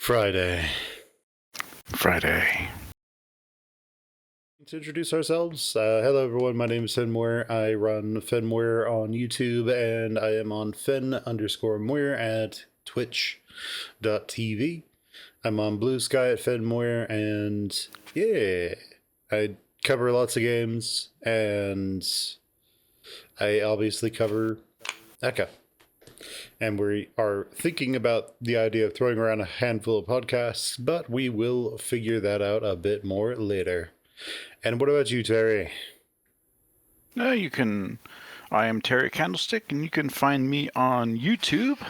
Friday. Friday. To introduce ourselves, hello everyone, my name is Muir. I run Muir on YouTube, and I am on Muir at twitch.tv. I'm on Blue Sky at Muir, and yeah, I cover lots of games, and I obviously cover Echo. And we are thinking about the idea of throwing around a handful of podcasts, but we will figure that out a bit more later. And what about you, Terry? I am Terry Candlestick, and you can find me on YouTube,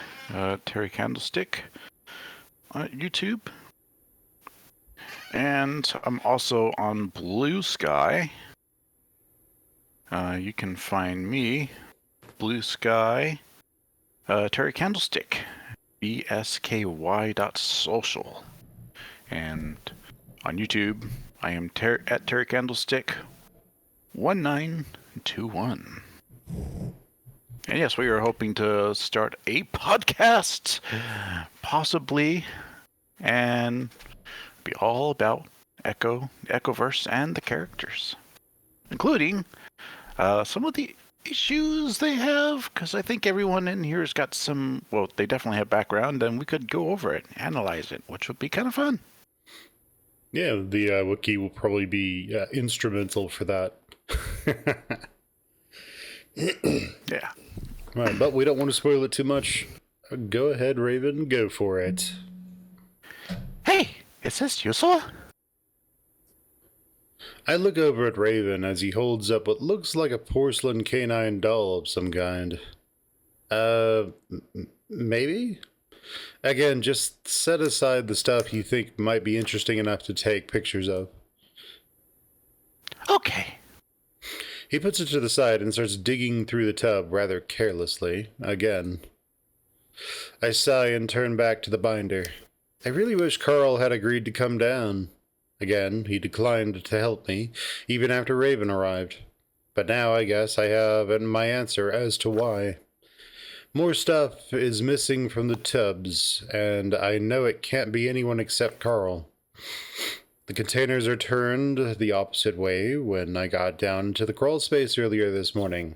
Terry Candlestick on YouTube. And I'm also on Blue Sky. You can find me, Blue Sky, Terry Candlestick, bsky.social. And on YouTube, I am at Terry Candlestick 1921. And yes, we are hoping to start a podcast, possibly, and be all about Echoverse, and the characters, including some of the issues they have, because I think everyone in here has got some, well, they definitely have background, and we could go over it, analyze it, which would be kind of fun. Yeah, the wiki will probably be instrumental for that. Yeah. Right, but we don't want to spoil it too much. Go ahead, Raven, go for it. Hey, is this useful? I look over at Raven as he holds up what looks like a porcelain canine doll of some kind. Maybe? Again, just set aside the stuff you think might be interesting enough to take pictures of. Okay. He puts it to the side and starts digging through the tub rather carelessly, again. I sigh and turn back to the binder. I really wish Carl had agreed to come down. Again, he declined to help me, even after Raven arrived. But now I guess I have my answer as to why. More stuff is missing from the tubs, and I know it can't be anyone except Carl. The containers are turned the opposite way when I got down to the crawl space earlier this morning.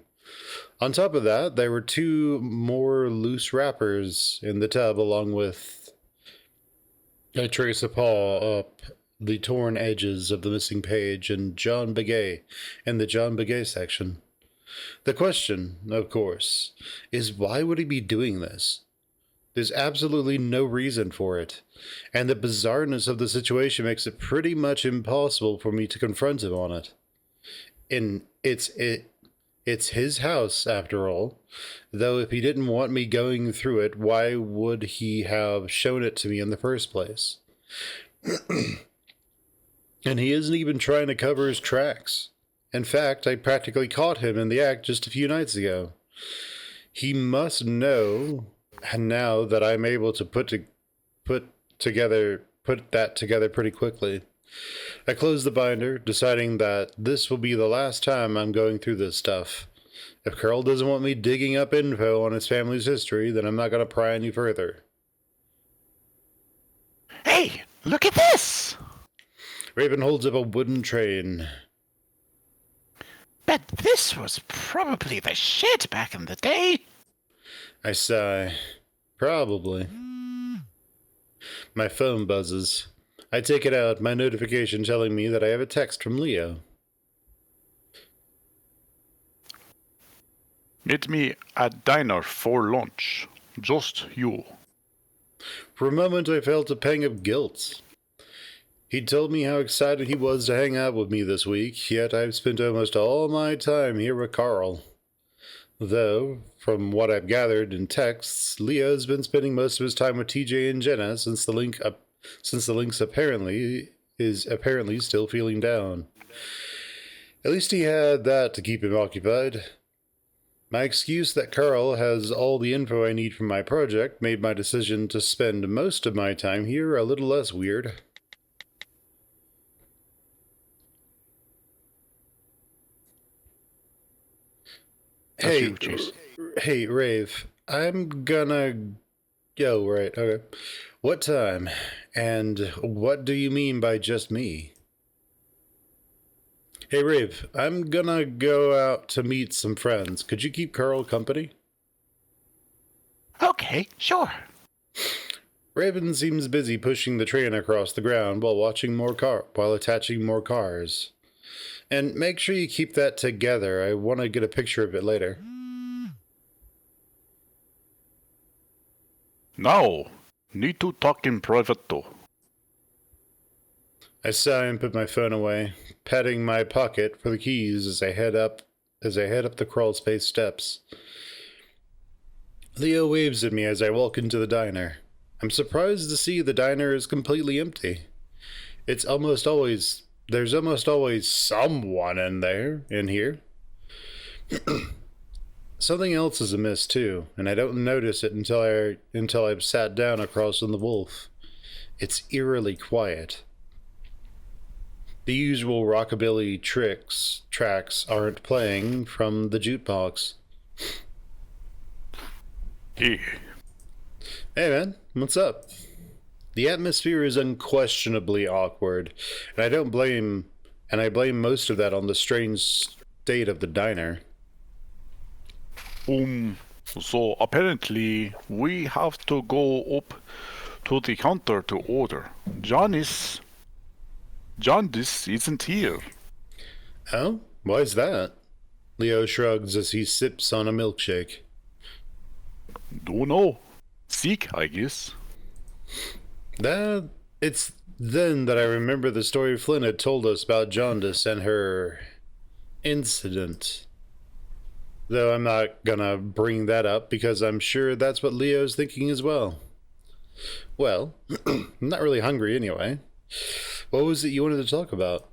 On top of that, there were two more loose wrappers in the tub, along with I trace a paw up the torn edges of the missing page and John Begay in the John Begay section. The question, of course, is why would he be doing this? There's absolutely no reason for it, and the bizarreness of the situation makes it pretty much impossible for me to confront him on it. It's his house, after all, though if he didn't want me going through it, why would he have shown it to me in the first place? And he isn't even trying to cover his tracks. In fact, I practically caught him in the act just a few nights ago. He must know now that I'm able to put that together pretty quickly. I close the binder, deciding that this will be the last time I'm going through this stuff. If Carl doesn't want me digging up info on his family's history, then I'm not going to pry any further. Hey, look at this! Raven holds up a wooden train. Bet this was probably the shit back in the day. I sigh. Probably. My phone buzzes. I take it out, my notification telling me that I have a text from Leo. Meet me at diner for lunch. Just you. For a moment I felt a pang of guilt. He told me how excited he was to hang out with me this week, yet I've spent almost all my time here with Carl. Though, from what I've gathered in texts, Leo's been spending most of his time with TJ and Jenna since the Link's apparently still feeling down. At least he had that to keep him occupied. My excuse that Carl has all the info I need from my project made my decision to spend most of my time here a little less weird. Hey, Rave, I'm gonna Yo, right, okay. What time? And what do you mean by just me? Hey, Rave, I'm gonna go out to meet some friends. Could you keep Carl company? Okay, sure. Raven seems busy pushing the train across the ground while attaching more cars. And make sure you keep that together. I want to get a picture of it later. Now, need to talk in private though. I sigh and put my phone away, patting my pocket for the keys as I head up the crawl space steps. Leo waves at me as I walk into the diner. I'm surprised to see the diner is completely empty. There's almost always someone in here. Something else is amiss too, and I don't notice it until I've sat down across from the wolf. It's eerily quiet. The usual rockabilly tracks aren't playing from the jukebox. Hey, Hey man, what's up? The atmosphere is unquestionably awkward, and I blame most of that on the strange state of the diner. so apparently we have to go up to the counter to order. Jaundice isn't here. Oh, why's that? Leo shrugs as he sips on a milkshake. Don't know. Sick, I guess. It's then that I remember the story Flynn had told us about Jaundice and her incident. Though I'm not gonna bring that up because I'm sure that's what Leo's thinking as well. Well, I'm not really hungry anyway. What was it you wanted to talk about?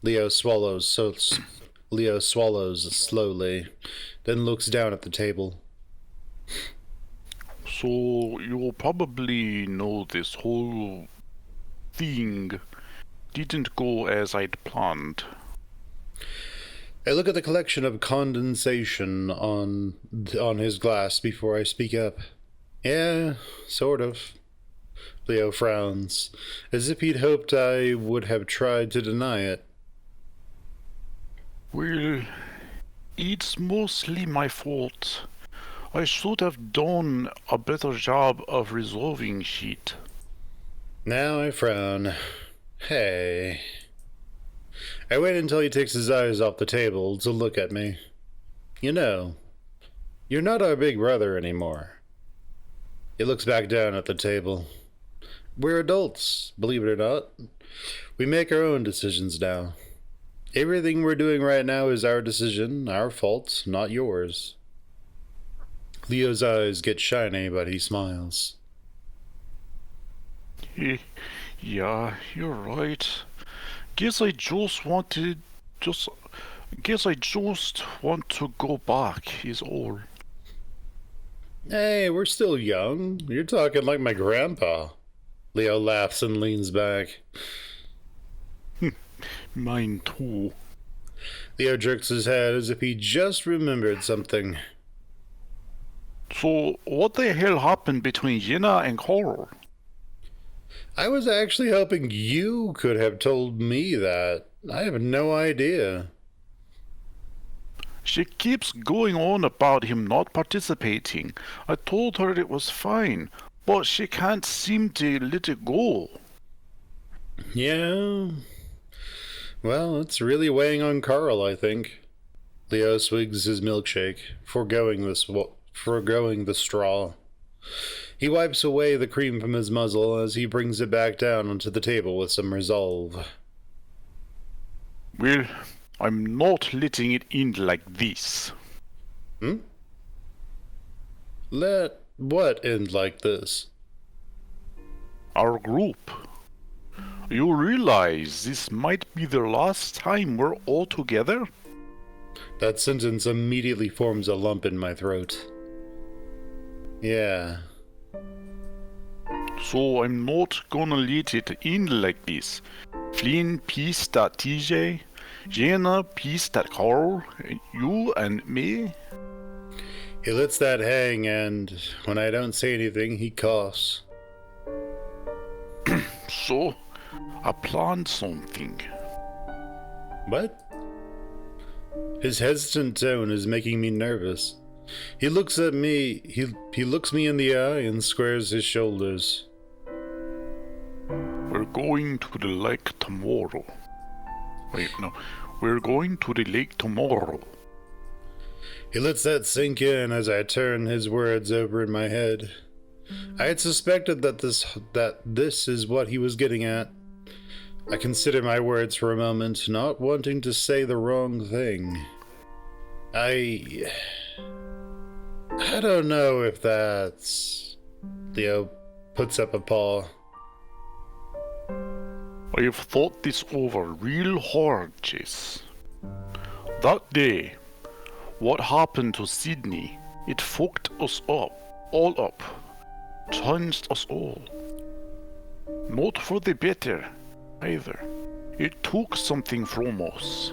Leo swallows slowly, then looks down at the table. So you probably know this whole thing didn't go as I'd planned. I look at the collection of condensation on his glass before I speak up. Yeah, sort of. Leo frowns, as if he'd hoped I would have tried to deny it. Well, it's mostly my fault. I should have done a better job of resolving shit. Now I frown. Hey. I wait until he takes his eyes off the table to look at me. You know, you're not our big brother anymore. He looks back down at the table. We're adults, believe it or not. We make our own decisions now. Everything we're doing right now is our decision, our fault, not yours. Leo's eyes get shiny, but he smiles. Yeah, you're right. Guess I just want to go back, is all. Hey, we're still young. You're talking like my grandpa. Leo laughs and leans back. Mine too. Leo jerks his head as if he just remembered something. So, what the hell happened between Jenna and Coral? I was actually hoping you could have told me that. I have no idea. She keeps going on about him not participating. I told her it was fine, but she can't seem to let it go. Yeah. Well, it's really weighing on Carl, I think. Leo swigs his milkshake, foregoing the straw. He wipes away the cream from his muzzle as he brings it back down onto the table with some resolve. Well, I'm not letting it end like this. Let what end like this? Our group. You realize this might be the last time we're all together? That sentence immediately forms a lump in my throat. Yeah. So I'm not gonna let it end like this. Flynn pissed at TJ, Jenna pissed at Carl, you and me. He lets that hang, and when I don't say anything, he coughs. So, I planned something. What? His hesitant tone is making me nervous. He looks at me, he looks me in the eye and squares his shoulders. We're going to the lake tomorrow. Wait, no. We're going to the lake tomorrow. He lets that sink in as I turn his words over in my head. I had suspected that this is what he was getting at. I consider my words for a moment, not wanting to say the wrong thing. I don't know if that's... Leo puts up a paw. I've thought this over real hard, Chase. That day, what happened to Sydney, it fucked us up, all up. Changed us all. Not for the better, either. It took something from us.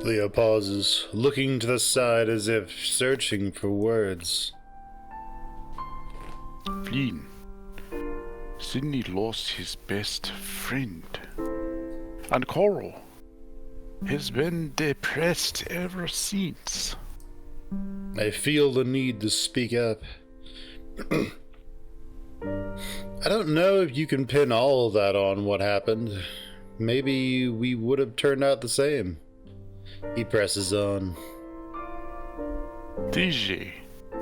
Leo pauses, looking to the side as if searching for words. Flynn, Sydney lost his best friend. And Coral has been depressed ever since. I feel the need to speak up. I don't know if you can pin all of that on what happened. Maybe we would have turned out the same. He presses on. DJ,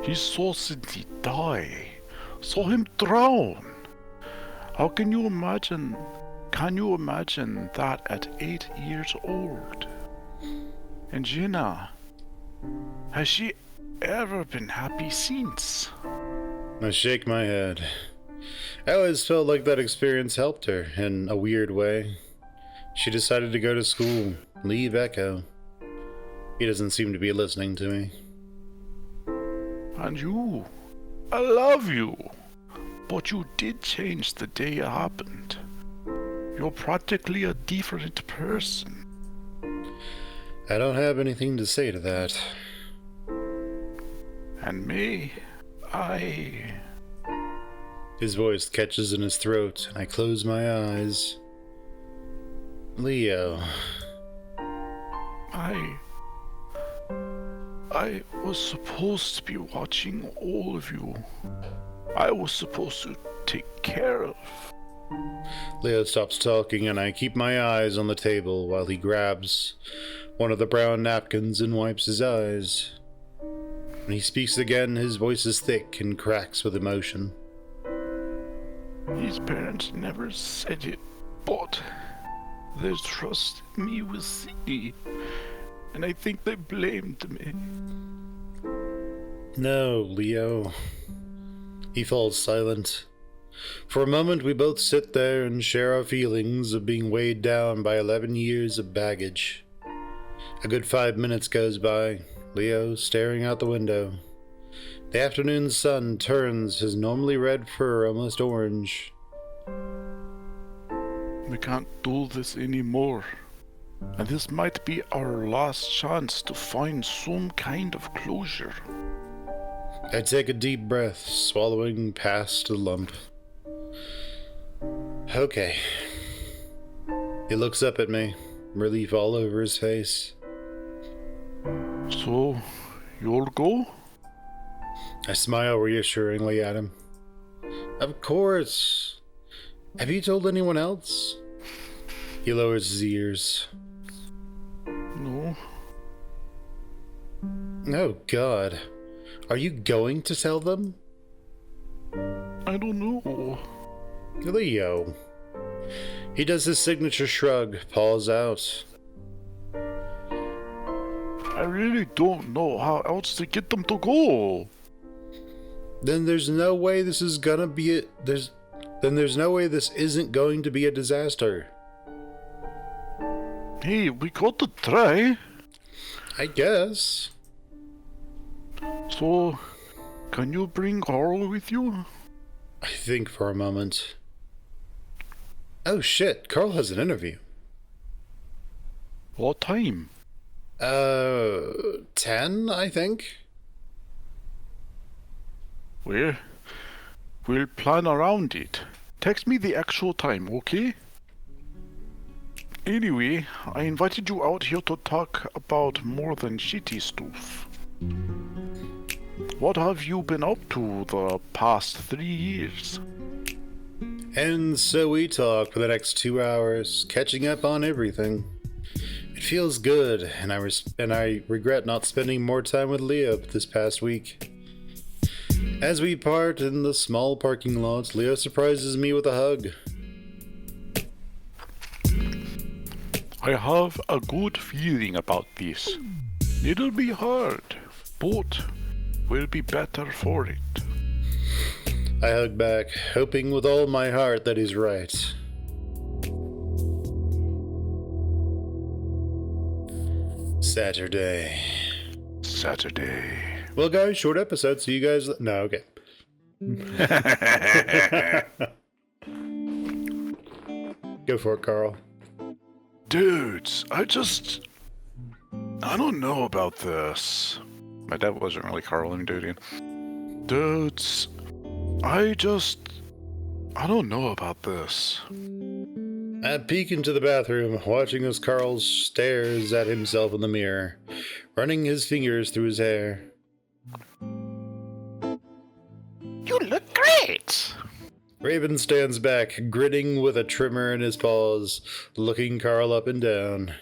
he saw Sydney die. Saw him drown. How can you imagine? Can you imagine that at 8 years old? And Jenna, has she ever been happy since? I shake my head. I always felt like that experience helped her in a weird way. She decided to go to school, leave Echo. He doesn't seem to be listening to me. And you, I love you. But you did change the day it happened. You're practically a different person. I don't have anything to say to that. And me, His voice catches in his throat, and I close my eyes. Leo. I was supposed to be watching all of you. I was supposed to take care of. Leo stops talking, and I keep my eyes on the table while he grabs one of the brown napkins and wipes his eyes. When he speaks again, his voice is thick and cracks with emotion. His parents never said it, but they trusted me with Sydney, and I think they blamed me. No, Leo. He falls silent. For a moment, we both sit there and share our feelings of being weighed down by 11 years of baggage. A good 5 minutes goes by, Leo staring out the window. The afternoon sun turns his normally red fur almost orange. We can't do this anymore. And this might be our last chance to find some kind of closure. I take a deep breath, swallowing past the lump. Okay. He looks up at me, relief all over his face. So, you'll go? I smile reassuringly at him. Of course. Have you told anyone else? He lowers his ears. No. Oh, God. Are you going to tell them? I don't know. Leo. He does his signature shrug, paws out. I really don't know how else to get them to go. Then there's no way this is gonna be Then there's no way this isn't going to be a disaster. Hey, we got to try. I guess. So, can you bring Carl with you? I think for a moment. Oh shit, Carl has an interview. What time? 10, I think? we'll plan around it. Text me the actual time, okay? Anyway, I invited you out here to talk about more than shitty stuff. What have you been up to the past 3 years? And so we talk for the next 2 hours, catching up on everything. It feels good, and I regret not spending more time with Leo this past week. As we part in the small parking lot, Leo surprises me with a hug. I have a good feeling about this. It'll be hard, but we'll be better for it. I hug back, hoping with all my heart that he's right. Saturday. Well, guys, short episode, so you guys... No, okay. Go for it, Carl. Dudes, I don't know about this. My dad wasn't really Carl. Let me do it again. Dudes, I don't know about this. I peek into the bathroom, watching as Carl stares at himself in the mirror, running his fingers through his hair. You look great! Raven stands back, grinning with a trimmer in his paws, looking Carl up and down.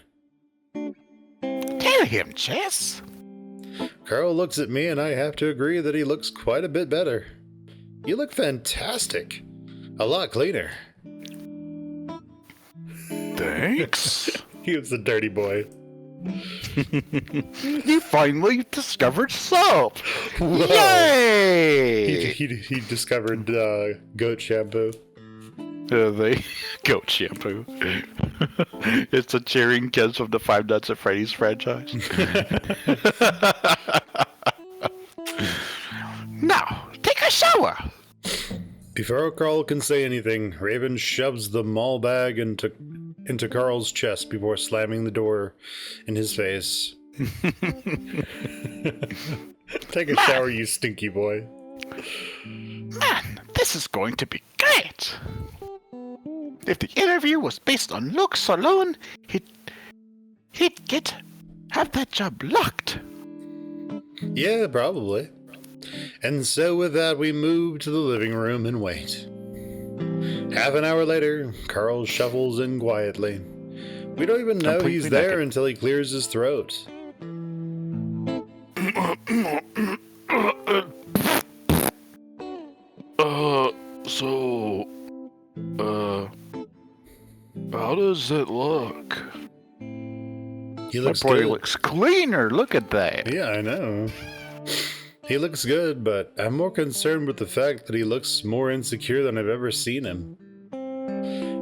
Tell him, Chess. Carl looks at me, and I have to agree that he looks quite a bit better. You look fantastic. A lot cleaner. Thanks. He was a dirty boy. You finally discovered soap! Whoa. Yay! He discovered goat shampoo. The goat shampoo. It's a cheering kids from the Five Nights at Freddy's franchise. Now, take a shower! Before Carl can say anything, Raven shoves the mall bag into Carl's chest before slamming the door in his face. Take a shower, you stinky boy. Man, this is going to be great! If the interview was based on looks alone, he'd have that job locked. Yeah, probably. And so with that, we move to the living room and wait. Half an hour later, Carl shuffles in quietly. We don't even know Completely he's there naked. until he clears his throat. How does it look? He looks My boy good. looks cleaner, look at that. Yeah, I know. He looks good, but I'm more concerned with the fact that he looks more insecure than I've ever seen him.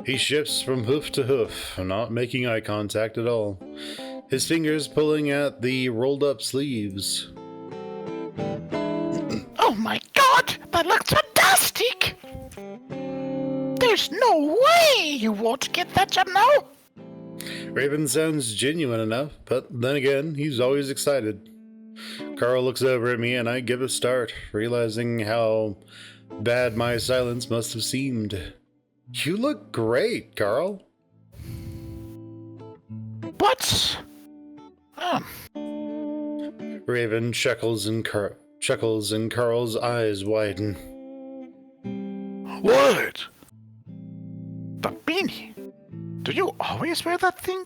He shifts from hoof to hoof, not making eye contact at all, his fingers pulling at the rolled up sleeves. Oh my god, that looks fantastic! There's no way you won't get that job now! Raven sounds genuine enough, but then again, he's always excited. Carl looks over at me and I give a start, realizing how bad my silence must have seemed. You look great, Carl. What? Raven chuckles and Carl's eyes widen. What? The beanie? Do you always wear that thing?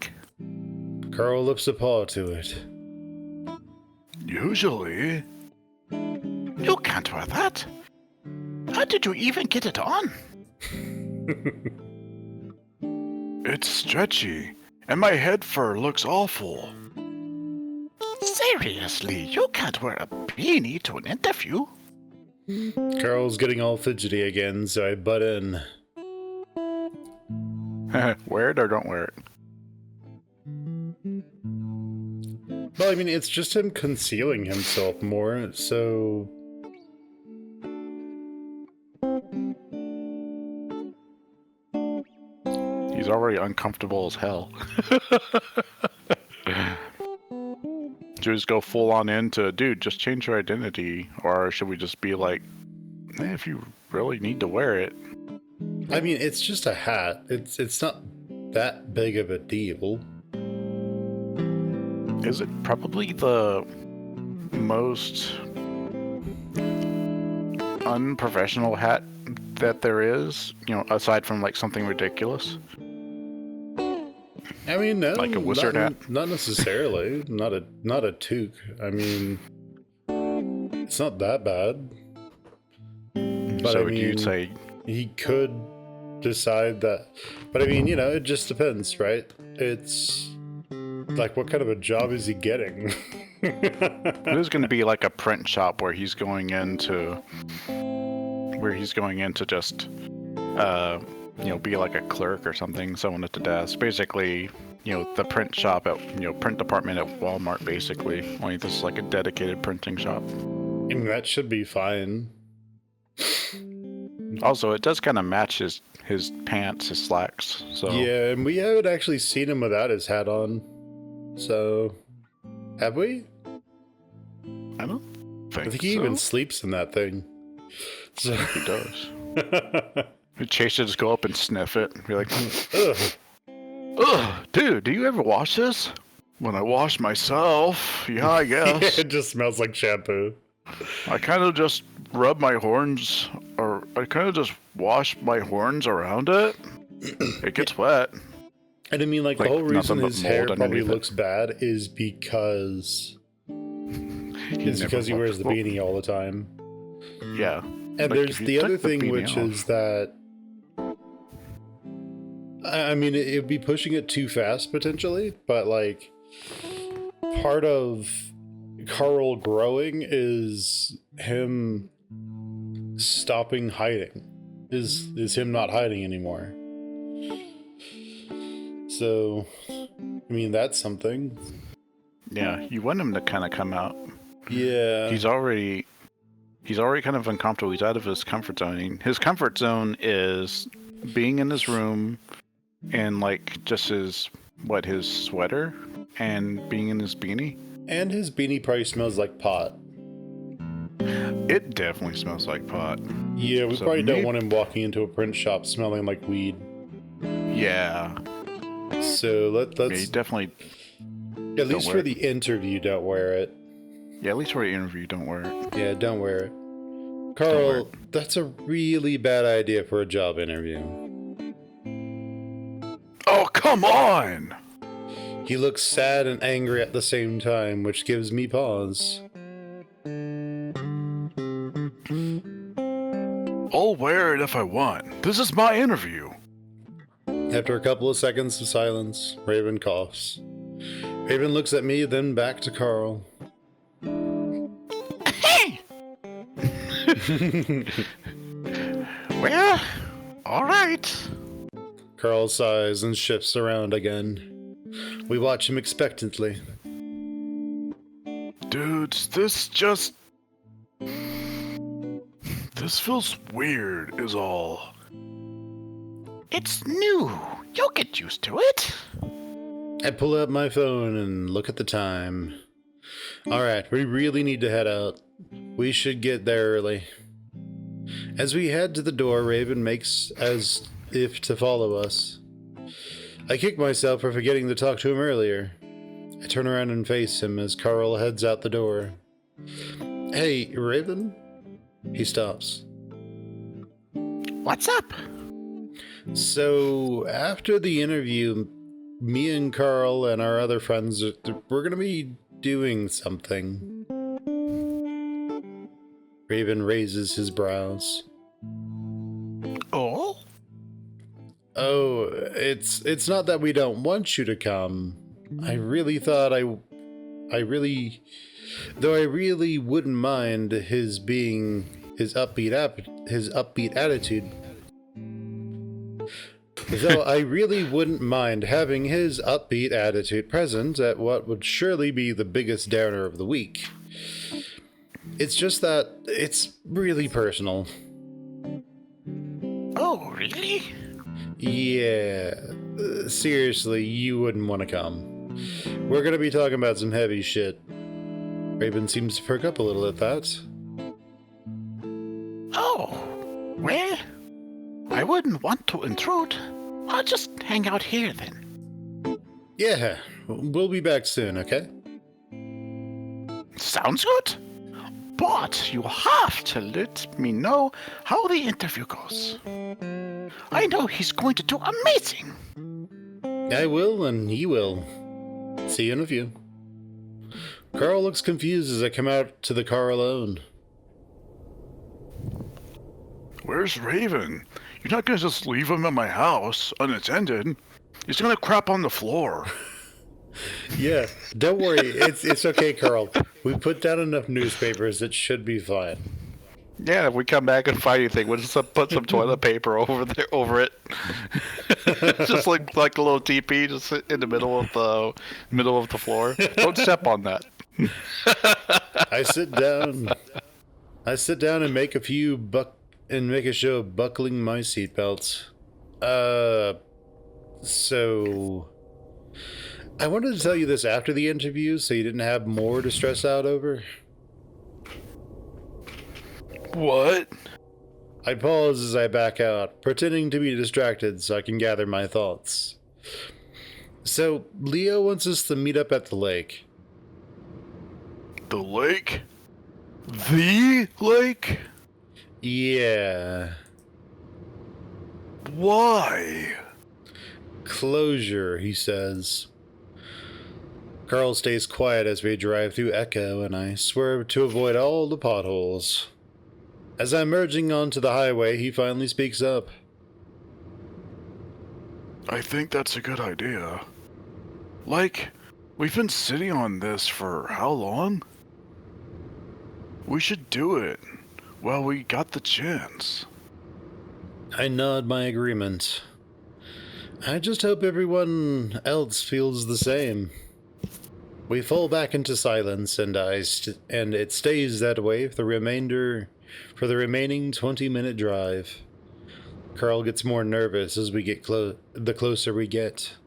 Carl lifts a paw to it. Usually. You can't wear that. How did you even get it on? It's stretchy, and my head fur looks awful. Seriously, you can't wear a beanie to an interview. Carl's getting all fidgety again, so I butt in. Wear it or don't wear it. Well, I mean, it's just him concealing himself more, so... He's already uncomfortable as hell. Should we just go full on into, dude, just change your identity? Or should we just be like, If you really need to wear it. I mean, it's just a hat. It's not that big of a deal. Is it probably the most unprofessional hat that there is? You know, aside from like something ridiculous. I mean, no, Like a wizard hat? Not necessarily. Not a toque. I mean, it's not that bad. But So I mean, you'd say he could decide that. But I mean, you know, it just depends, right? It's like, what kind of a job is he getting? there's going to be like a print shop where he's going into just you know, be like a clerk or something, someone at the desk. Basically, you know, the print shop at, you know, print department at Walmart, basically. Only this is like a dedicated printing shop. I mean, that should be fine. Also, it does kind of match his pants, his slacks. So Yeah, and we haven't actually seen him without his hat on. So, have we? I don't think I think he so. even sleeps in that thing. So. He does. Chase should just go up and sniff it. Be like, Ugh. ugh, dude, do you ever wash this? When I wash myself, yeah, I guess. It just smells like shampoo. I kind of just rub my horns, or I kind of just wash my horns around it. It gets wet. And I mean, like the Like, whole reason nothing but his hair mold probably underneath it. looks bad is because he wears the beanie all the time. Yeah. And Like, there's if you the took other the thing, beanie which off. is that I mean, it'd be pushing it too fast potentially, but like part of Carl growing is him stopping hiding. Is him not hiding anymore. So, I mean, that's something. Yeah, you want him to kind of come out. Yeah. He's already kind of uncomfortable. He's out of his comfort zone. His comfort zone is being in his room and like just his sweater and being in his beanie. And his beanie probably smells like pot. It definitely smells like pot. Yeah, we So probably don't maybe- want him walking into a print shop smelling like weed. Yeah. So Yeah, you let's definitely. at least wear for it. the interview, don't wear it. Yeah, at least for the interview, don't wear it. Yeah, don't wear it. wear Carl, that's a really bad idea for a job interview. Oh, come on! He looks sad and angry at the same time, which gives me pause. I'll wear it if I want. This is my interview. After a couple of seconds of silence, Raven coughs. Raven looks at me, then back to Carl. Well, all right. Carl sighs and shifts around again. We watch him expectantly. Dudes, this feels weird, is all. It's new. You'll get used to it. I pull out my phone and look at the time. Alright, we really need to head out. We should get there early. As we head to the door, Raven makes as if to follow us. I kick myself for forgetting to talk to him earlier. I turn around and face him as Carl heads out the door. Hey, Raven? He stops. What's up? So, after the interview, me and Carl and our other friends, we're gonna be doing something. Raven raises his brows. Oh? Oh, it's not that we don't want you to come. I really thought though I really wouldn't mind his upbeat attitude. Though I really wouldn't mind having his upbeat attitude present at what would surely be the biggest downer of the week. It's just that it's really personal. Oh, really? Yeah, seriously, you wouldn't want to come. We're gonna be talking about some heavy shit. Raven seems to perk up a little at that. Oh, Well, I wouldn't want to intrude. I'll just hang out here then. Yeah, we'll be back soon, okay? Sounds good. But you have to let me know how the interview goes. I know he's going to do amazing. I will, and he will. See you in a few. Carl looks confused as I come out to the car alone. Where's Raven? You're not going to just leave him at my house unattended. He's going to crap on the floor. Yeah, don't worry. It's okay, Carl. We put down enough newspapers. It should be fine. Yeah, if we come back and find anything, we'll just put some toilet paper over it. Just like a little teepee, just in the middle of the floor. Don't step on that. I sit down and make a show of buckling my seatbelt. So I wanted to tell you this after the interview, so you didn't have more to stress out over. What? I pause as I back out, pretending to be distracted so I can gather my thoughts. So, Leo wants us to meet up at the lake. The lake? The lake? Yeah. Why? Closure, he says. Carl stays quiet as we drive through Echo, and I swerve to avoid all the potholes. As I'm merging onto the highway, he finally speaks up. I think that's a good idea. Like, we've been sitting on this for how long? We should do it while we got the chance. I nod my agreement. I just hope everyone else feels the same. We fall back into silence, and it stays that way for the remaining 20-minute drive. Carl gets more nervous as we get the closer we get.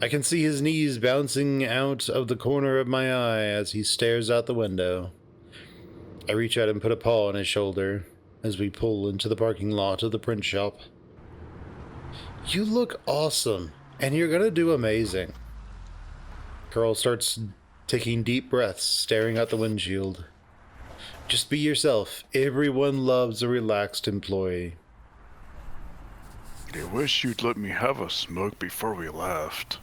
I can see his knees bouncing out of the corner of my eye as he stares out the window. I reach out and put a paw on his shoulder as we pull into the parking lot of the print shop. You look awesome, and you're gonna do amazing. Carl starts taking deep breaths, staring out the windshield. Just be yourself. Everyone loves a relaxed employee. I wish you'd let me have a smoke before we left.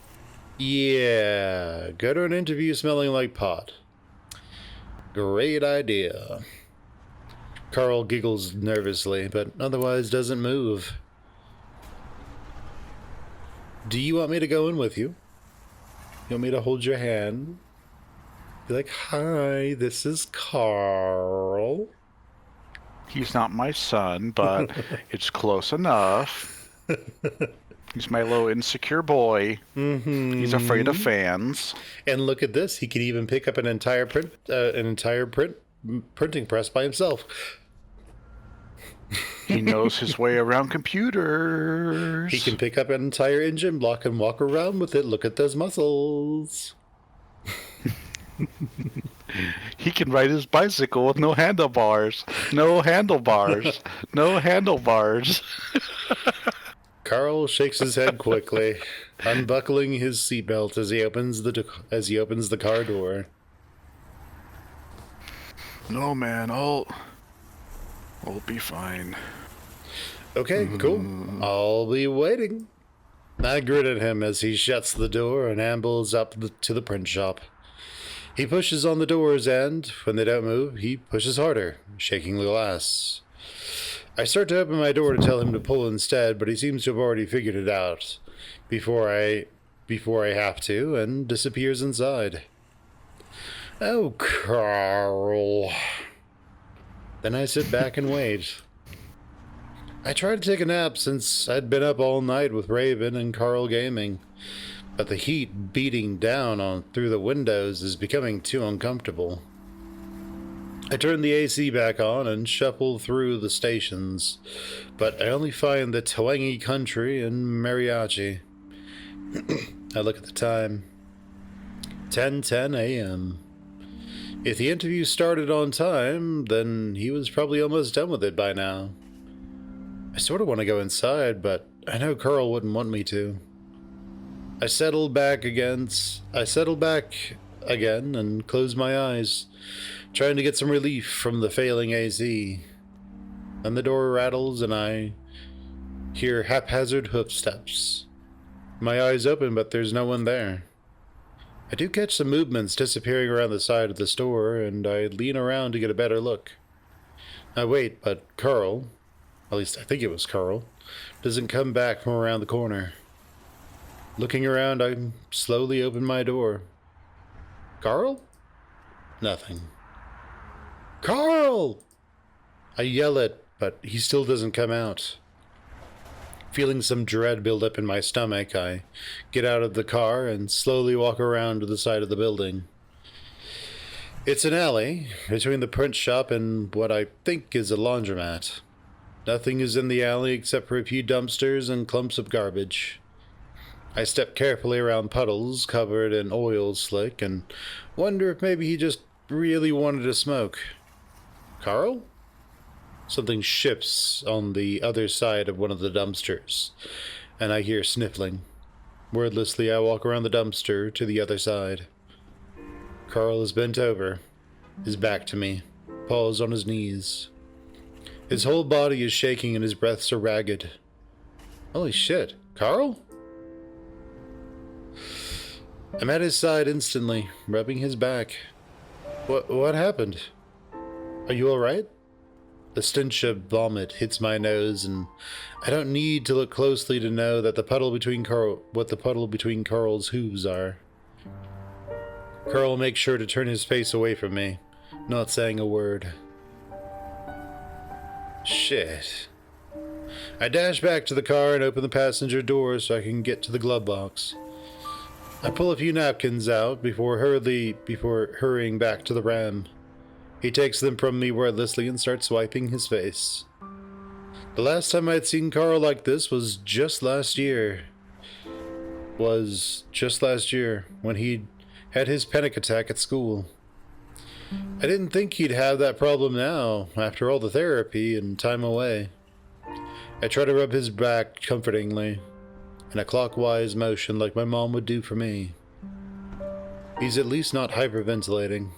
Yeah, go to an interview smelling like pot. Great idea. Carl giggles nervously, but otherwise doesn't move. Do you want me to go in with you? You want me to hold your hand? Be like, hi, this is Carl. He's not my son, but it's close enough. He's my little insecure boy. Mm-hmm. He's afraid of fans. And look at this. He can even pick up an entire printing press by himself. He knows his way around computers. He can pick up an entire engine block and walk around with it. Look at those muscles. He can ride his bicycle with no handlebars. No handlebars. No handlebars. Carl shakes his head quickly, unbuckling his seatbelt as he opens the car door. No, man, I'll be fine. Okay, cool. I'll be waiting. I grin at him as he shuts the door and ambles up to the print shop. He pushes on the doors and, when they don't move, he pushes harder, shaking the glass. I start to open my door to tell him to pull instead, but he seems to have already figured it out before I have to, and disappears inside. Oh, Carl. Then I sit back and wait. I tried to take a nap since I'd been up all night with Raven and Carl gaming, but the heat beating down through the windows is becoming too uncomfortable. I turn the AC back on and shuffle through the stations, but I only find the twangy country and mariachi. I look at the time. 10:10 a.m. If the interview started on time, then he was probably almost done with it by now. I sort of want to go inside, but I know Carl wouldn't want me to. I settled back again and closed my eyes, trying to get some relief from the failing AC. Then the door rattles and I hear haphazard footsteps. My eyes open, but there's no one there. I do catch some movements disappearing around the side of the store, and I lean around to get a better look. I wait, but Carl, at least I think it was Carl, doesn't come back from around the corner. Looking around, I slowly open my door. Carl? Nothing. Carl! I yell it, but he still doesn't come out. Feeling some dread build up in my stomach, I get out of the car and slowly walk around to the side of the building. It's an alley between the print shop and what I think is a laundromat. Nothing is in the alley except for a few dumpsters and clumps of garbage. I step carefully around puddles covered in oil slick and wonder if maybe he just really wanted to smoke. Carl? Something shifts on the other side of one of the dumpsters, and I hear sniffling. Wordlessly, I walk around the dumpster to the other side. Carl is bent over, his back to me, paws on his knees. His whole body is shaking and his breaths are ragged. Holy shit, Carl? I'm at his side instantly, rubbing his back. What happened? Are you alright? The stench of vomit hits my nose, and I don't need to look closely to know that the puddle between Carl's hooves are. Carl makes sure to turn his face away from me, not saying a word. Shit. I dash back to the car and open the passenger door so I can get to the glove box. I pull a few napkins out before hurrying back to the Ram. He takes them from me wordlessly and starts wiping his face. The last time I'd seen Carl like this was just last year. When he'd had his panic attack at school. I didn't think he'd have that problem now, after all the therapy and time away. I try to rub his back comfortingly, in a clockwise motion like my mom would do for me. He's at least not hyperventilating.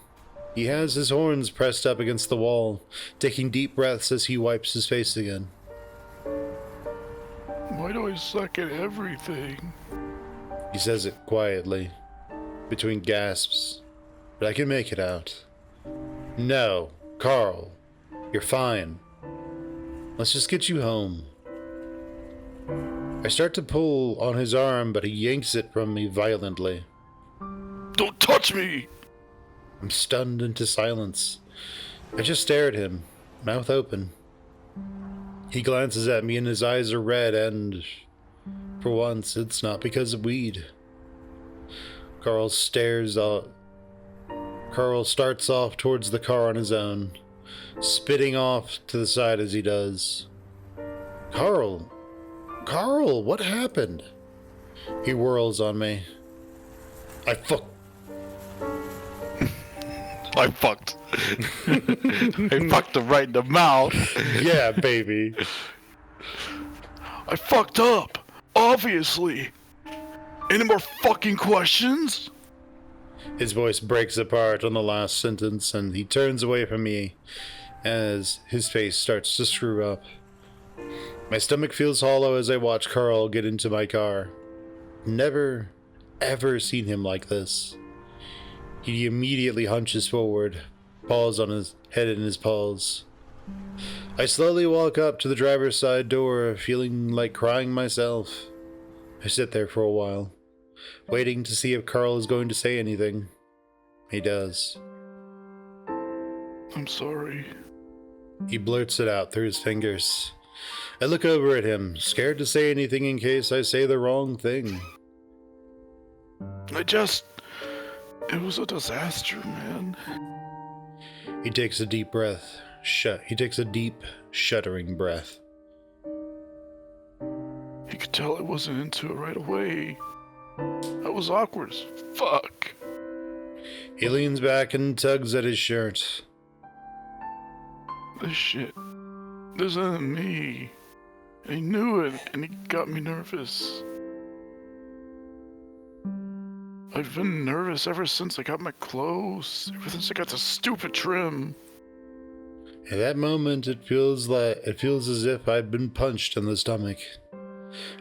He has his horns pressed up against the wall, taking deep breaths as he wipes his face again. Why do I suck at everything? He says it quietly, between gasps, but I can make it out. No, Carl, you're fine. Let's just get you home. I start to pull on his arm, but he yanks it from me violently. Don't touch me! I'm stunned into silence. I just stare at him, mouth open. He glances at me and his eyes are red and, for once, it's not because of weed. Carl starts off towards the car on his own, spitting off to the side as he does. Carl, what happened? He whirls on me. I fucked. I fucked him right in the mouth. Yeah, baby. I fucked up, obviously. Any more fucking questions? His voice breaks apart on the last sentence, and he turns away from me as his face starts to screw up. My stomach feels hollow as I watch Carl get into my car. Never, ever seen him like this. He immediately hunches forward, paws on his head in his paws. I slowly walk up to the driver's side door, feeling like crying myself. I sit there for a while, waiting to see if Carl is going to say anything. He does. I'm sorry. He blurts it out through his fingers. I look over at him, scared to say anything in case I say the wrong thing. It was a disaster, man. He takes a deep breath. He takes a deep, shuddering breath. You could tell I wasn't into it right away. I was awkward as fuck. He leans back and tugs at his shirt. This shit isn't me. He knew it, and he got me nervous. I've been nervous ever since I got my clothes, ever since I got the stupid trim. At that moment, it feels as if I'd been punched in the stomach.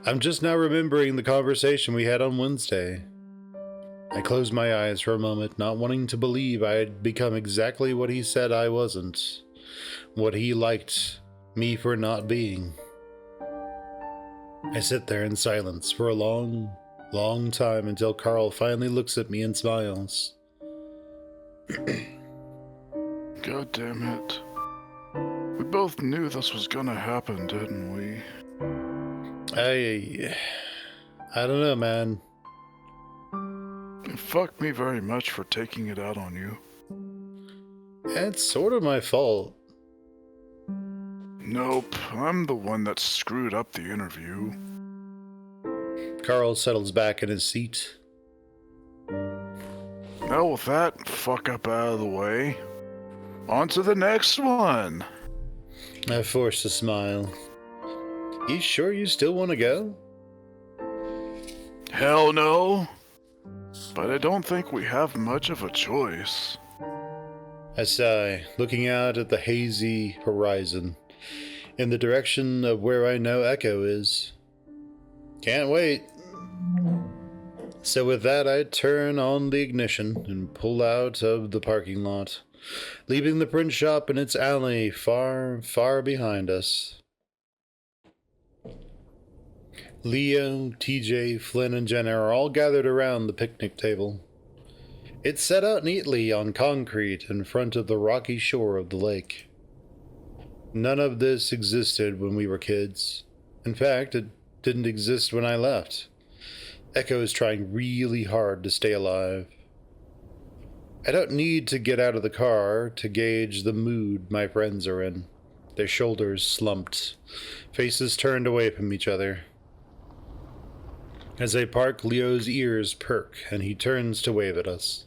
I'm just now remembering the conversation we had on Wednesday. I closed my eyes for a moment, not wanting to believe I had become exactly what he said I wasn't, what he liked me for not being. I sit there in silence for a long time until Carl finally looks at me and smiles. God damn it. We both knew this was gonna happen, didn't we? I don't know, man. It fucked me very much for taking it out on you. It's sort of my fault. Nope, I'm the one that screwed up the interview. Carl settles back in his seat. Now with that fuck up out of the way, on to the next one. I forced a smile. You sure you still want to go? Hell no. But I don't think we have much of a choice. I sigh, looking out at the hazy horizon, in the direction of where I know Echo is. Can't wait. So with that, I turn on the ignition and pull out of the parking lot, leaving the print shop and its alley far, far behind us. Leo, TJ, Flynn, and Jenna are all gathered around the picnic table. It's set out neatly on concrete in front of the rocky shore of the lake. None of this existed when we were kids. In fact, it didn't exist when I left. Echo is trying really hard to stay alive. I don't need to get out of the car to gauge the mood my friends are in. Their shoulders slumped, faces turned away from each other. As I park, Leo's ears perk, and he turns to wave at us.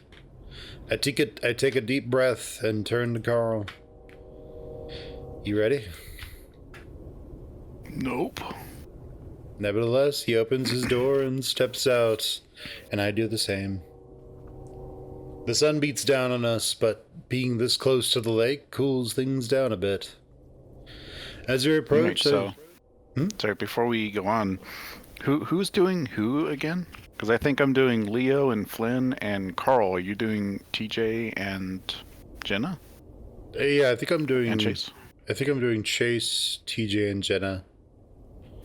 I take a deep breath and turn to Carl. You ready? Nope. Nevertheless, he opens his door and steps out, and I do the same. The sun beats down on us, but being this close to the lake cools things down a bit. As we approach... Sorry, before we go on, who's doing who again? Because I think I'm doing Leo and Flynn and Carl. Are you doing TJ and Jenna? Yeah, I think I'm doing... And Chase? I think I'm doing Chase, TJ, and Jenna.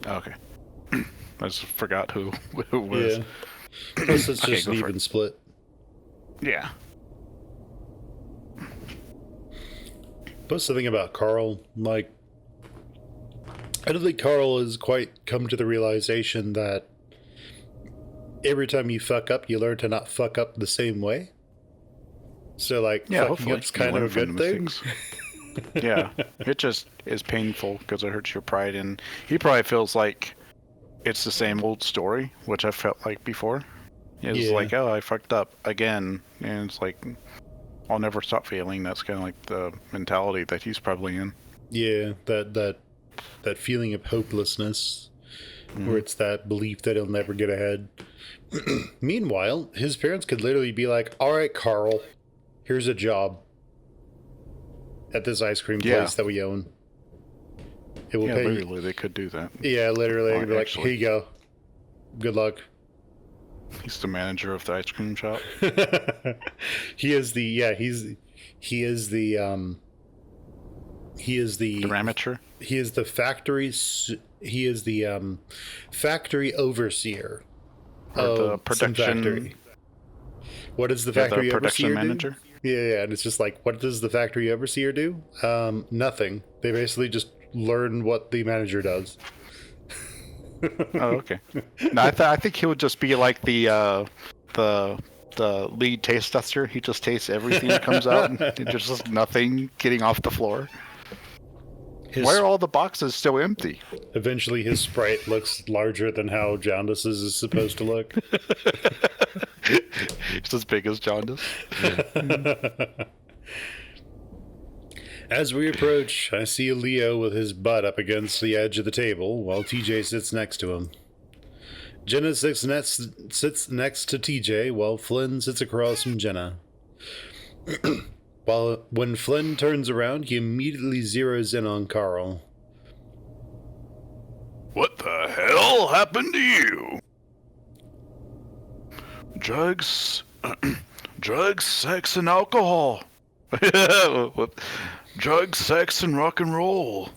Oh, okay. I just forgot who it was. Yeah. Plus, it's just an go for even it. split. Yeah. Plus, the thing about Carl, like, I don't think Carl has quite come to the realization that every time you fuck up, you learn to not fuck up the same way. So, like, Yeah, fucking up's kind of a good thing. Yeah, it just is painful because it hurts your pride, and he probably feels like it's the same old story, which I felt like before. It's like, oh, I fucked up again, and it's like, I'll never stop failing. That's kind of like the mentality that he's probably in. Yeah, that feeling of hopelessness, where it's that belief that he'll never get ahead. Meanwhile, his parents could literally be like, all right, Carl, here's a job at this ice cream place that we own. It will pay literally, they could do that. Yeah, literally. Oh, They'd be like, here you go. Good luck. He's the manager of the ice cream shop. He is the amateur. He is the factory overseer Or the of production some factory. What does the factory the production overseer manager? do? Yeah, and it's just like, what does the factory overseer do? Nothing. They basically just learn what the manager does. Oh, okay. No, I think he would just be like the lead taste tester. He just tastes everything that comes out, and there's just nothing getting off the floor. Why are all the boxes still empty? Eventually, his sprite looks larger than how Jaundice's is supposed to look. It's as big as Jaundice. As we approach, I see Leo with his butt up against the edge of the table, while TJ sits next to him. Jenna sits next to TJ, while Flynn sits across from Jenna. When Flynn turns around, he immediately zeroes in on Carl. What the hell happened to you? Drugs, sex, and alcohol. Drugs, sex, and rock and roll.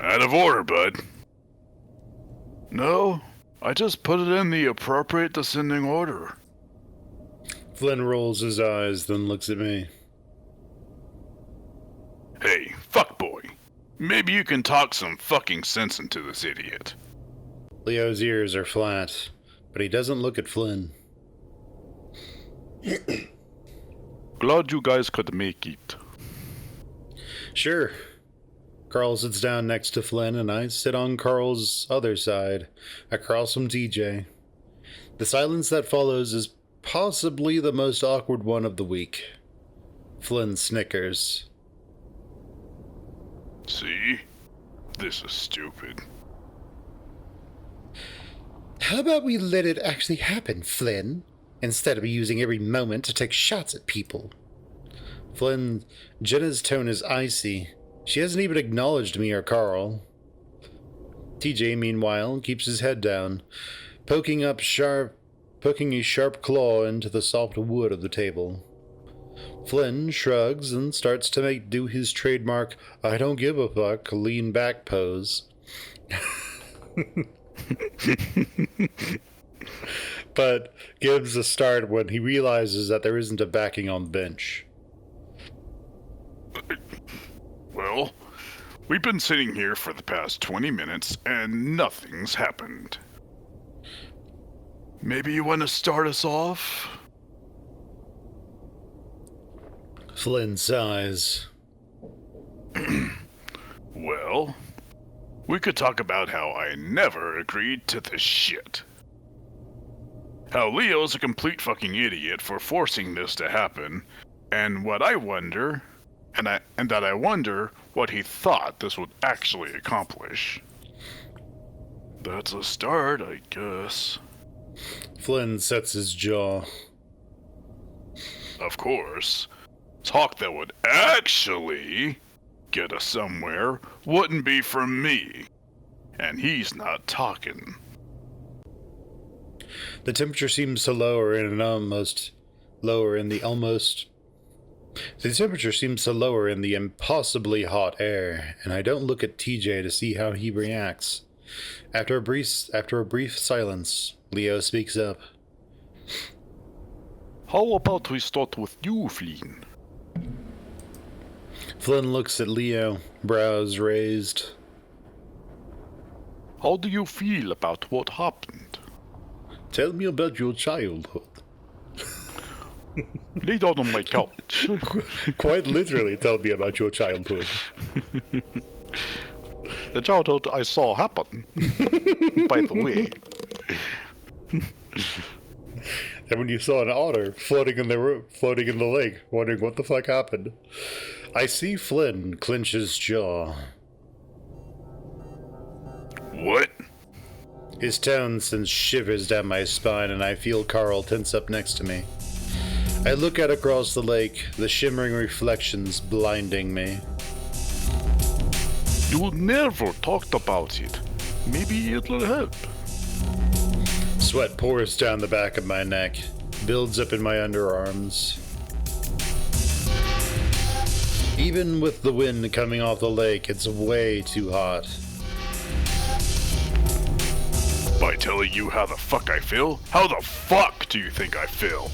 Out of order, bud. No, I just put it in the appropriate descending order. Flynn rolls his eyes, then looks at me. Hey, fuckboy. Maybe you can talk some fucking sense into this idiot. Leo's ears are flat, but he doesn't look at Flynn. Glad you guys could make it. Sure. Carl sits down next to Flynn, and I sit on Carl's other side, across from TJ. The silence that follows is possibly the most awkward one of the week. Flynn snickers. See? This is stupid. How about we let it actually happen, Flynn? Instead of using every moment to take shots at people. Jenna's tone is icy. She hasn't even acknowledged me or Carl. TJ, meanwhile, keeps his head down, poking a sharp claw into the soft wood of the table. Flynn shrugs and starts to do his trademark I don't give a fuck lean back pose. But gives a start when he realizes that there isn't a backing on the bench. Well, we've been sitting here for the past 20 minutes and nothing's happened. Maybe you want to start us off? Flynn sighs. Well, we could talk about how I never agreed to this shit. How Leo's a complete fucking idiot for forcing this to happen, and what I wonder, and that I wonder what he thought this would actually accomplish. That's a start, I guess. Flynn sets his jaw. Of course, talk that would actually get us somewhere wouldn't be from me. And he's not talking. The temperature seems to lower in the temperature seems to lower in the impossibly hot air, and I don't look at TJ to see how he reacts. After a brief silence, Leo speaks up. How about we start with you, Flynn? Flynn looks at Leo, brows raised. How do you feel about what happened? Tell me about your childhood. Lay down on my couch. Quite literally, tell me about your childhood. The childhood I saw happen. By the way. And when you saw an otter floating in the lake, wondering what the fuck happened. I see Flynn clench his jaw. What? His tone sends shivers down my spine, and I feel Carl tense up next to me. I look out across the lake, the shimmering reflections blinding me. You never talked about it. Maybe it'll help. Sweat pours down the back of my neck, builds up in my underarms. Even with the wind coming off the lake, it's way too hot. By telling you how the fuck I feel? How the fuck do you think I feel?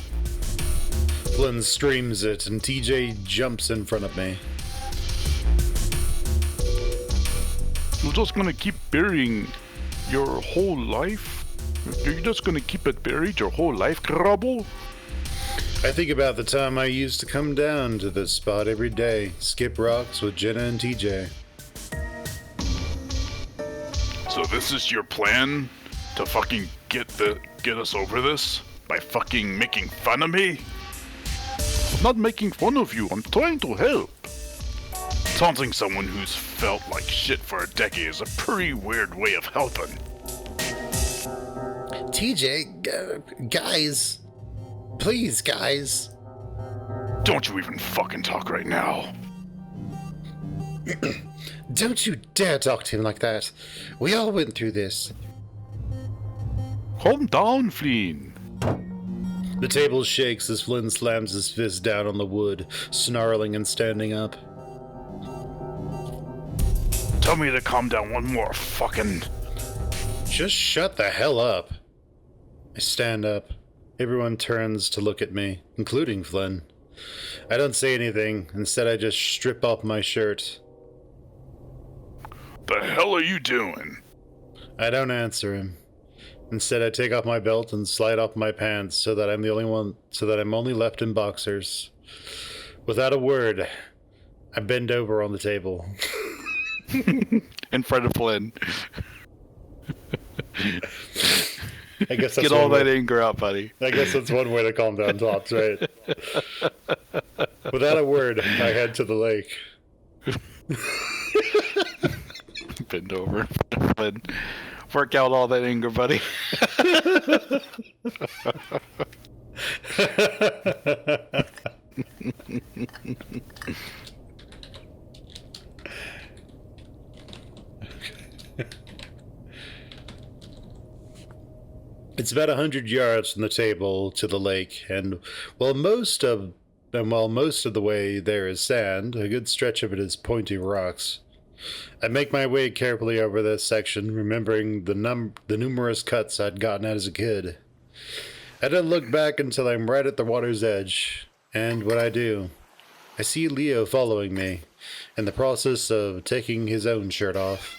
Flynn screams it, and TJ jumps in front of me. You're just gonna keep burying your whole life? You're just gonna keep it buried your whole life, Grubble? I think about the time I used to come down to this spot every day, skip rocks with Jenna and TJ. So this is your plan? To fucking get us over this? By fucking making fun of me? I'm not making fun of you, I'm trying to help. Taunting someone who's felt like shit for a decade is a pretty weird way of helping. TJ, guys. Please, guys. Don't you even fucking talk right now. Don't you dare talk to him like that. We all went through this. Calm down, Flynn. The table shakes as Flynn slams his fist down on the wood, snarling and standing up. Tell me to calm down one more fucking... Just shut the hell up. I stand up. Everyone turns to look at me, including Flynn. I don't say anything. Instead, I just strip off my shirt. The hell are you doing? I don't answer him. Instead, I take off my belt and slide off my pants so that I'm only left in boxers. Without a word, I bend over on the table. In front of Flynn. I guess that's Get all that anger out, buddy. I guess that's one way to calm down thoughts, right? Without a word, I head to the lake. Bend over in front of Flynn. Work out all that anger, buddy. It's about 100 yards from the table to the lake, and while most of the way there is sand, a good stretch of it is pointy rocks. I make my way carefully over this section, remembering the numerous cuts I'd gotten at as a kid. I don't look back until I'm right at the water's edge, and when I do, I see Leo following me, in the process of taking his own shirt off.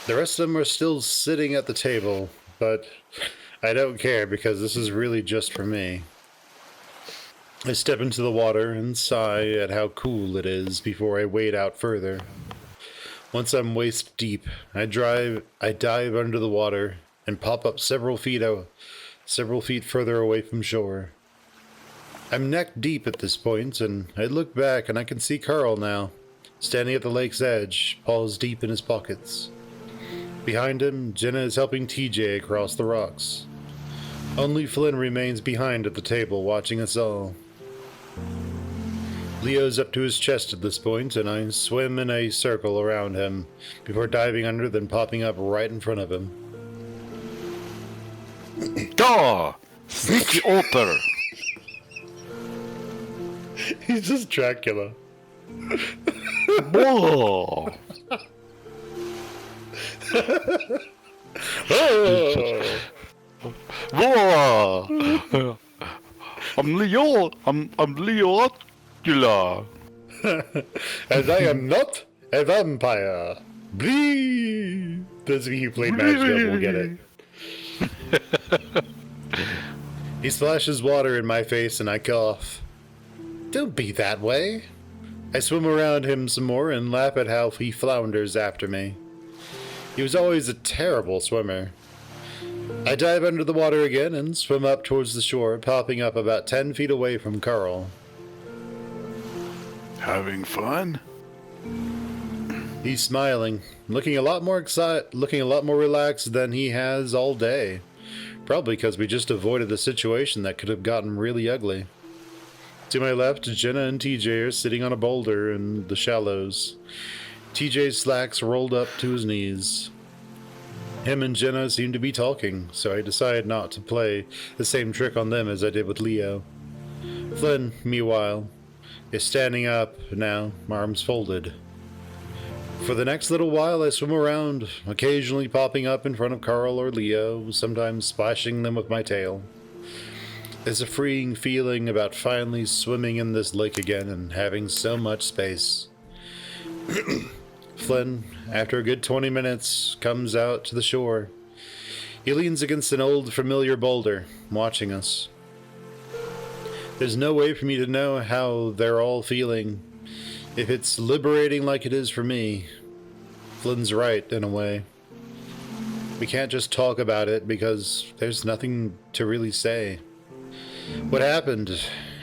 The rest of them are still sitting at the table, but I don't care because this is really just for me. I step into the water and sigh at how cool it is before I wade out further. Once I'm waist deep, I dive under the water and pop up several feet further away from shore. I'm neck deep at this point, and I look back and I can see Carl now, standing at the lake's edge, paws deep in his pockets. Behind him, Jenna is helping TJ across the rocks. Only Flynn remains behind at the table, watching us all. Leo's up to his chest at this point, and I swim in a circle around him, before diving under, then popping up right in front of him. Da! Sneaky otter! He's just Dracula. Whoa! Oh! Whoa! I'm Leo. I'm Leo Ottula. And I am not a vampire. Blee! Those of you who played Magic will get it. He splashes water in my face and I cough. Don't be that way. I swim around him some more and laugh at how he flounders after me. He was always a terrible swimmer. I dive under the water again and swim up towards the shore, popping up about 10 feet away from Carl. Having fun? He's smiling, looking a lot more relaxed than he has all day. Probably because we just avoided a situation that could have gotten really ugly. To my left, Jenna and TJ are sitting on a boulder in the shallows. TJ's slacks rolled up to his knees. Him and Jenna seem to be talking, so I decide not to play the same trick on them as I did with Leo. Flynn, meanwhile, is standing up now, arms folded. For the next little while I swim around, occasionally popping up in front of Carl or Leo, sometimes splashing them with my tail. There's a freeing feeling about finally swimming in this lake again and having so much space. Flynn, after a good 20 minutes, comes out to the shore. He leans against an old familiar boulder, watching us. There's no way for me to know how they're all feeling. If it's liberating like it is for me, Flynn's right, in a way. We can't just talk about it because there's nothing to really say. What happened,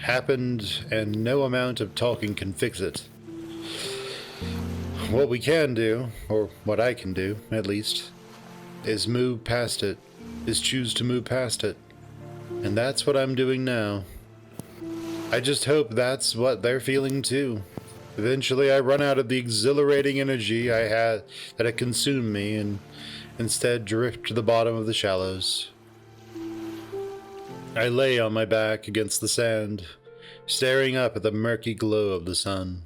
happened, and no amount of talking can fix it. What we can do, or what I can do, at least, is move past it, is choose to move past it. And that's what I'm doing now. I just hope that's what they're feeling too. Eventually I run out of the exhilarating energy I had that had consumed me and instead drift to the bottom of the shallows. I lay on my back against the sand, staring up at the murky glow of the sun.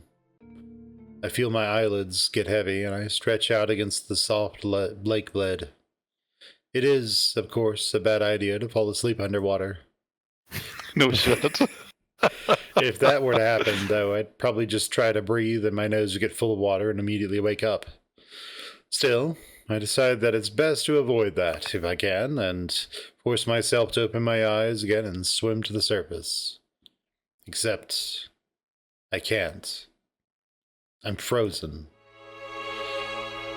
I feel my eyelids get heavy and I stretch out against the soft lake bed. It is, of course, a bad idea to fall asleep underwater. No shit. If that were to happen, though, I'd probably just try to breathe and my nose would get full of water and immediately wake up. Still, I decide that it's best to avoid that if I can, and force myself to open my eyes again and swim to the surface. Except, I can't. I'm frozen.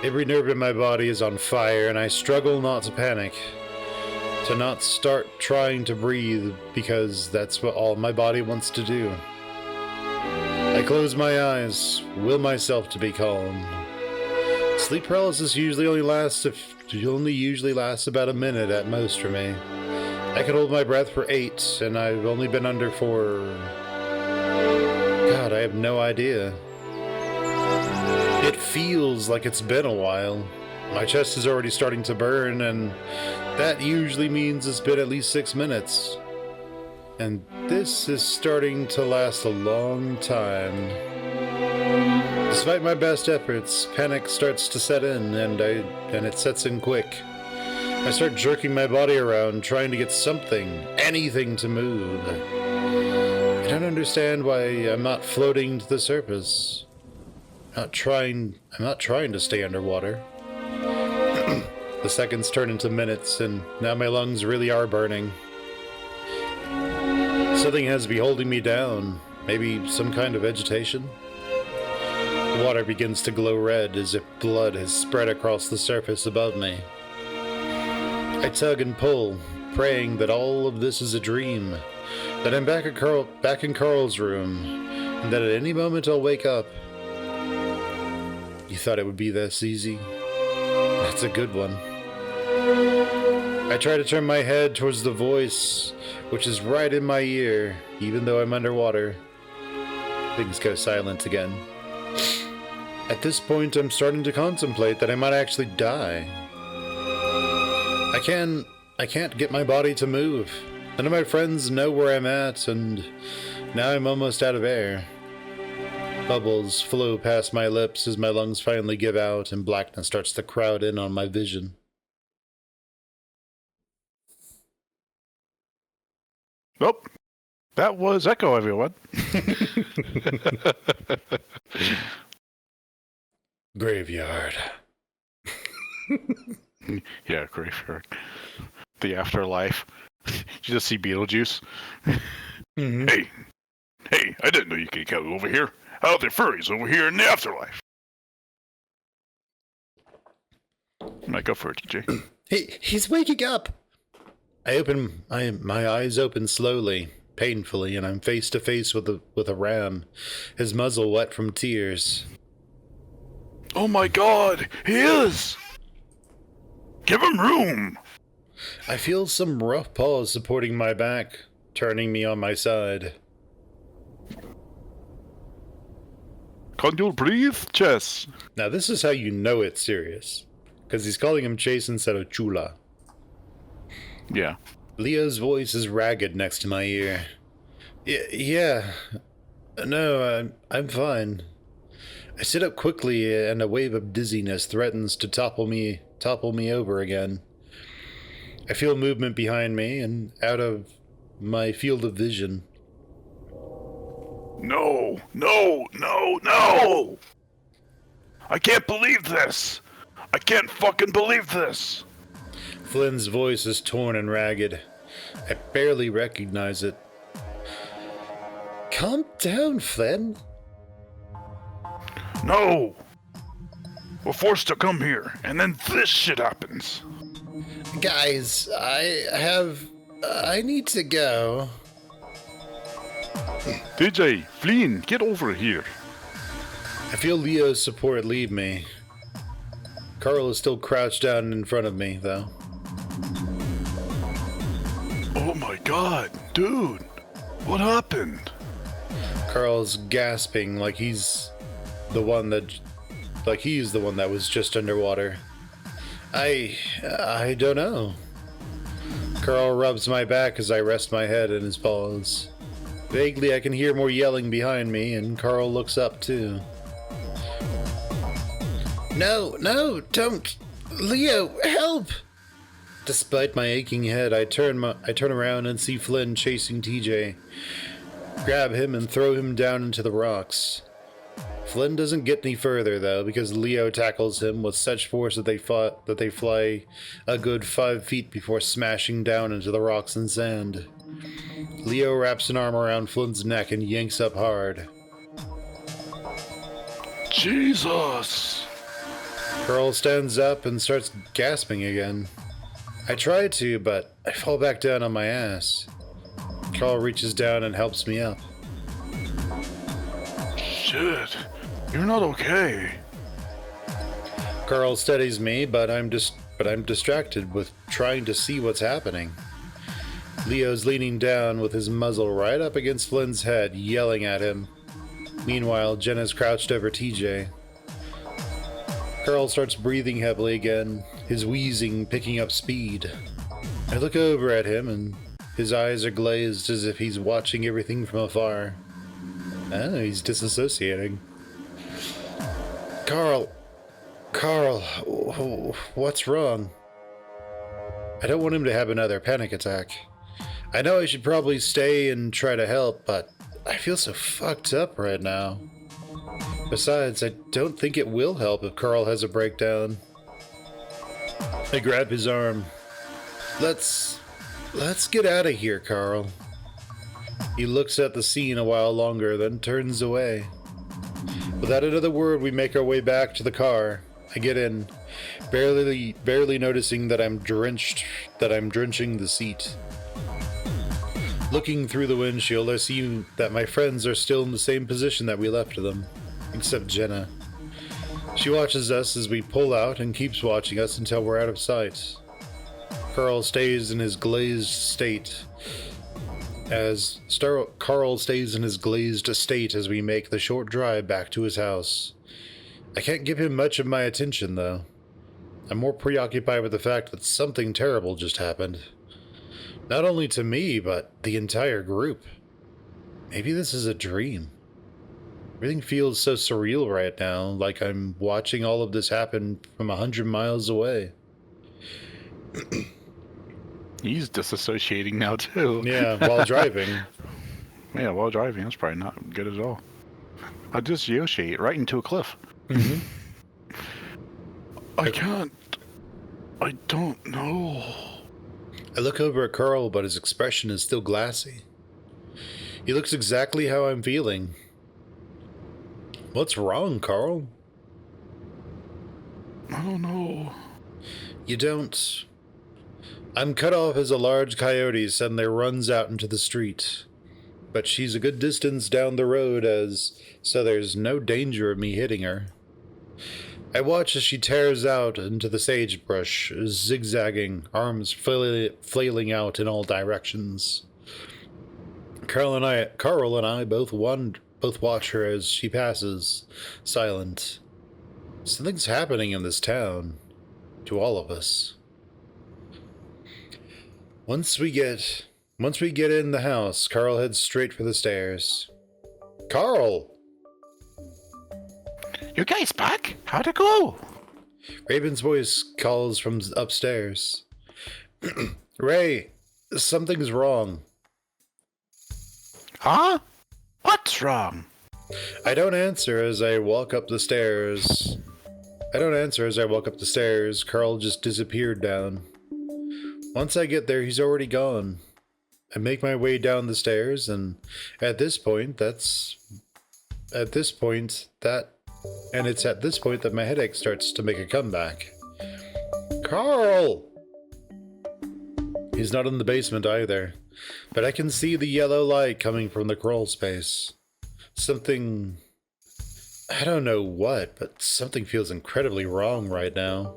Every nerve in my body is on fire, and I struggle not to panic. To not start trying to breathe, because that's what all my body wants to do. I close my eyes, will myself to be calm. Sleep paralysis usually lasts about a minute at most for me. I can hold my breath for 8, and I've only been under for... God, I have no idea. It feels like it's been a while. My chest is already starting to burn, and that usually means it's been at least 6 minutes. And this is starting to last a long time. Despite my best efforts, panic starts to set in, and it sets in quick. I start jerking my body around, trying to get something, anything to move. I don't understand why I'm not floating to the surface. I'm not trying to stay underwater. The seconds turn into minutes, and now my lungs really are burning. Something has to be holding me down. Maybe some kind of vegetation? The water begins to glow red as if blood has spread across the surface above me. I tug and pull, praying that all of this is a dream, that I'm back in Carl's room, and that at any moment I'll wake up. You thought it would be this easy? That's a good one. I try to turn my head towards the voice, which is right in my ear, even though I'm underwater. Things go silent again. At this point, I'm starting to contemplate that I might actually die. I can't get my body to move. None of my friends know where I'm at, and now I'm almost out of air. Bubbles flow past my lips as my lungs finally give out and blackness starts to crowd in on my vision. Nope. That was Echo, everyone. Graveyard. Yeah, graveyard. The afterlife. You just see Beetlejuice. Mm-hmm. Hey, I didn't know you could come over here. How are the furries over here in the afterlife? Go for it, TJ. He's waking up. My eyes open slowly, painfully, and I'm face to face with a ram, his muzzle wet from tears. Oh my God, he is! Give him room! I feel some rough paws supporting my back, turning me on my side. Can you breathe, Chess? Now this is how you know it's serious, because he's calling him Chase instead of Chula. Yeah. Leo's voice is ragged next to my ear. Yeah. No, I'm fine. I sit up quickly and a wave of dizziness threatens to topple me over again. I feel movement behind me and out of my field of vision. No! I can't believe this! I can't fucking believe this! Flynn's voice is torn and ragged. I barely recognize it. Calm down, Flynn. No! We're forced to come here, and then this shit happens. Guys, I need to go. DJ, Flynn, get over here. I feel Leo's support leave me. Carl is still crouched down in front of me, though. Oh my god, dude! What happened? Carl's gasping like he's the one that was just underwater. I don't know. Carl rubs my back as I rest my head in his paws. Vaguely, I can hear more yelling behind me, and Carl looks up too. No, don't! Leo, help! Despite my aching head, I turn around and see Flynn chasing TJ. Grab him and throw him down into the rocks. Flynn doesn't get any further though, because Leo tackles him with such force that they fly a good 5 feet before smashing down into the rocks and sand. Leo wraps an arm around Flynn's neck and yanks up hard. Jesus! Carl stands up and starts gasping again. I try to, but I fall back down on my ass. Carl reaches down and helps me up. Shit, you're not okay. Carl steadies me, but I'm distracted with trying to see what's happening. Leo's leaning down with his muzzle right up against Flynn's head, yelling at him. Meanwhile, Jenna's crouched over TJ. Carl starts breathing heavily again, his wheezing picking up speed. I look over at him, and his eyes are glazed as if he's watching everything from afar. Oh, he's disassociating. Carl, what's wrong? I don't want him to have another panic attack. I know I should probably stay and try to help, but I feel so fucked up right now. Besides, I don't think it will help if Carl has a breakdown. I grab his arm. Let's get out of here, Carl. He looks at the scene a while longer, then turns away. Without another word, we make our way back to the car. I get in, barely noticing that I'm drenching the seat. Looking through the windshield, I see that my friends are still in the same position that we left them, except Jenna. She watches us as we pull out and keeps watching us until we're out of sight. Carl stays in his glazed state as we make the short drive back to his house. I can't give him much of my attention, though. I'm more preoccupied with the fact that something terrible just happened. Not only to me, but the entire group. Maybe this is a dream. Everything feels so surreal right now, like I'm watching all of this happen from 100 miles away. He's disassociating now, too. Yeah, while driving. Yeah, while driving. That's probably not good at all. I dissociate right into a cliff. Mm-hmm. I don't know. I look over at Carl, but his expression is still glassy. He looks exactly how I'm feeling. What's wrong, Carl? I don't know. You don't. I'm cut off as a large coyote suddenly runs out into the street. But she's a good distance down the road so there's no danger of me hitting her. I watch as she tears out into the sagebrush, zigzagging, arms flailing out in all directions. Carl and I both watch her as she passes, silent. Something's happening in this town, to all of us. Once we get in the house, Carl heads straight for the stairs. Carl! You guys back? How'd it go? Raven's voice calls from upstairs. Ray, something's wrong. Huh? What's wrong? I don't answer as I walk up the stairs. Carl just disappeared down. Once I get there, he's already gone. I make my way down the stairs, and it's at this point that my headache starts to make a comeback. Carl! He's not in the basement either, but I can see the yellow light coming from the crawl space. Something I don't know what, but something feels incredibly wrong right now.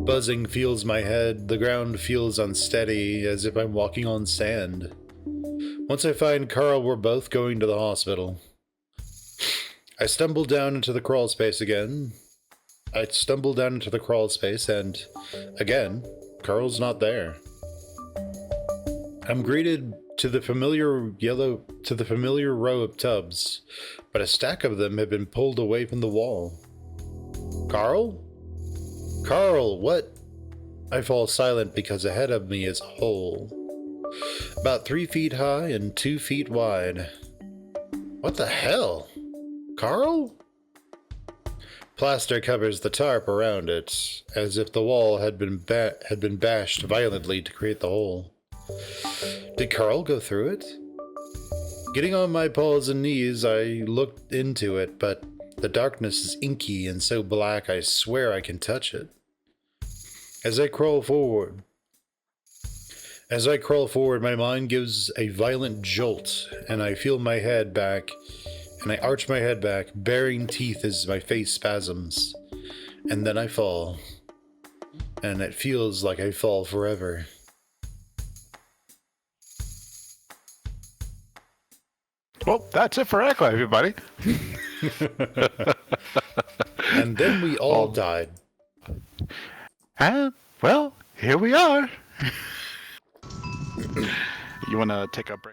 Buzzing fills my head, the ground feels unsteady, as if I'm walking on sand. Once I find Carl, we're both going to the hospital. I stumble down into the crawl space again. and, again, Carl's not there. I'm greeted to the familiar row of tubs, but a stack of them have been pulled away from the wall. Carl? Carl, what? I fall silent because ahead of me is a hole. About 3 feet high and 2 feet wide. What the hell? Carl? Plaster covers the tarp around it, as if the wall had been bashed violently to create the hole. Did Carl go through it? Getting on my paws and knees, I looked into it, but the darkness is inky and so black I swear I can touch it. As I crawl forward, my mind gives a violent jolt, and I feel my head back, and I arch my head back, baring teeth as my face spasms. And then I fall. And it feels like I fall forever. Well, that's it for Echo, everybody. And then we all died. And, well, here we are. You want to take a break?